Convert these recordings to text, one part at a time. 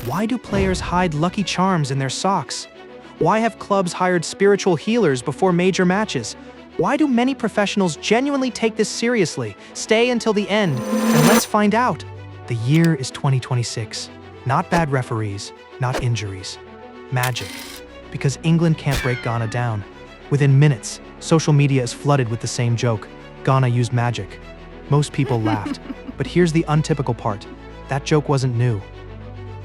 Why do players hide lucky charms in their socks? Why have clubs hired spiritual healers before major matches? Why do many professionals genuinely take this seriously? Stay until the end, and let's find out. The year is 2026. Not bad referees, not injuries. Magic. Because England can't break Ghana down. Within minutes, social media is flooded with the same joke. Ghana used magic. Most people laughed. But here's the untypical part. That joke wasn't new.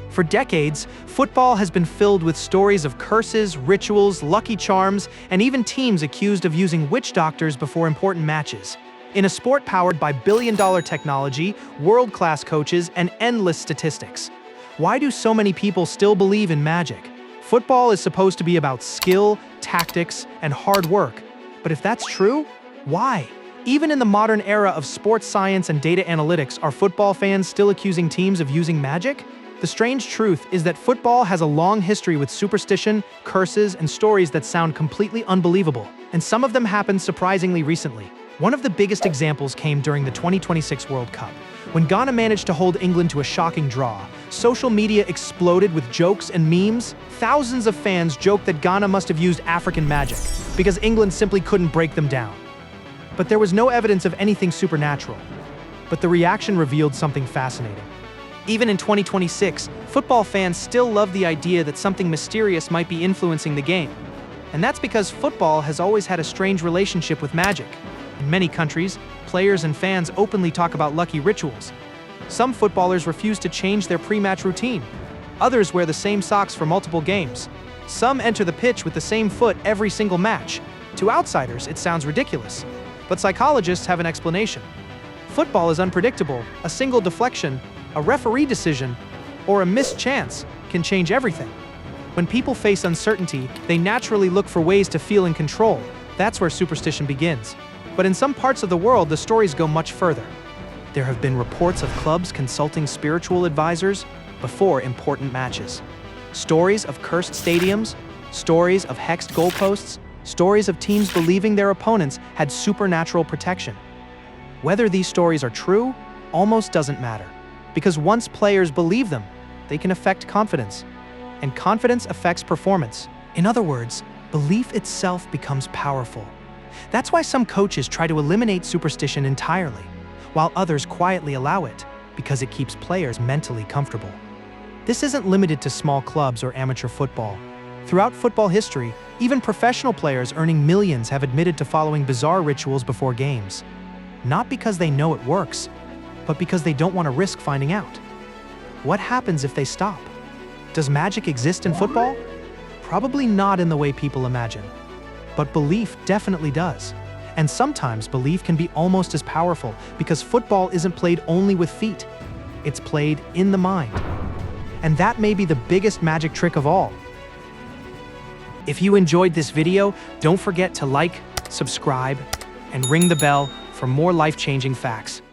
For decades, football has been filled with stories of curses, rituals, lucky charms, and even teams accused of using witch doctors before important matches. In a sport powered by billion-dollar technology, world-class coaches, and endless statistics. Why do so many people still believe in magic? Football is supposed to be about skill, tactics, and hard work. But if that's true, why? Even in the modern era of sports science and data analytics, are football fans still accusing teams of using magic? The strange truth is that football has a long history with superstition, curses, and stories that sound completely unbelievable. And some of them happened surprisingly recently. One of the biggest examples came during the 2026 World Cup. When Ghana managed to hold England to a shocking draw, social media exploded with jokes and memes. Thousands of fans joked that Ghana must have used African magic because England simply couldn't break them down. But there was no evidence of anything supernatural. But the reaction revealed something fascinating. Even in 2026, football fans still love the idea that something mysterious might be influencing the game. And that's because football has always had a strange relationship with magic. In many countries, players and fans openly talk about lucky rituals. Some footballers refuse to change their pre-match routine. Others wear the same socks for multiple games. Some enter the pitch with the same foot every single match. To outsiders, it sounds ridiculous. But psychologists have an explanation. Football is unpredictable. A single deflection, a referee decision, or a missed chance can change everything. When people face uncertainty, they naturally look for ways to feel in control. That's where superstition begins. But in some parts of the world, the stories go much further. There have been reports of clubs consulting spiritual advisors before important matches. Stories of cursed stadiums, stories of hexed goalposts, stories of teams believing their opponents had supernatural protection. Whether these stories are true almost doesn't matter, because once players believe them, they can affect confidence. And confidence affects performance. In other words, belief itself becomes powerful. That's why some coaches try to eliminate superstition entirely, while others quietly allow it, because it keeps players mentally comfortable. This isn't limited to small clubs or amateur football. Throughout football history, even professional players earning millions have admitted to following bizarre rituals before games. Not because they know it works, but because they don't want to risk finding out. What happens if they stop? Does magic exist in football? Probably not in the way people imagine. But belief definitely does. And sometimes belief can be almost as powerful, because football isn't played only with feet. It's played in the mind. And that may be the biggest magic trick of all. If you enjoyed this video, don't forget to like, subscribe, and ring the bell for more life-changing facts.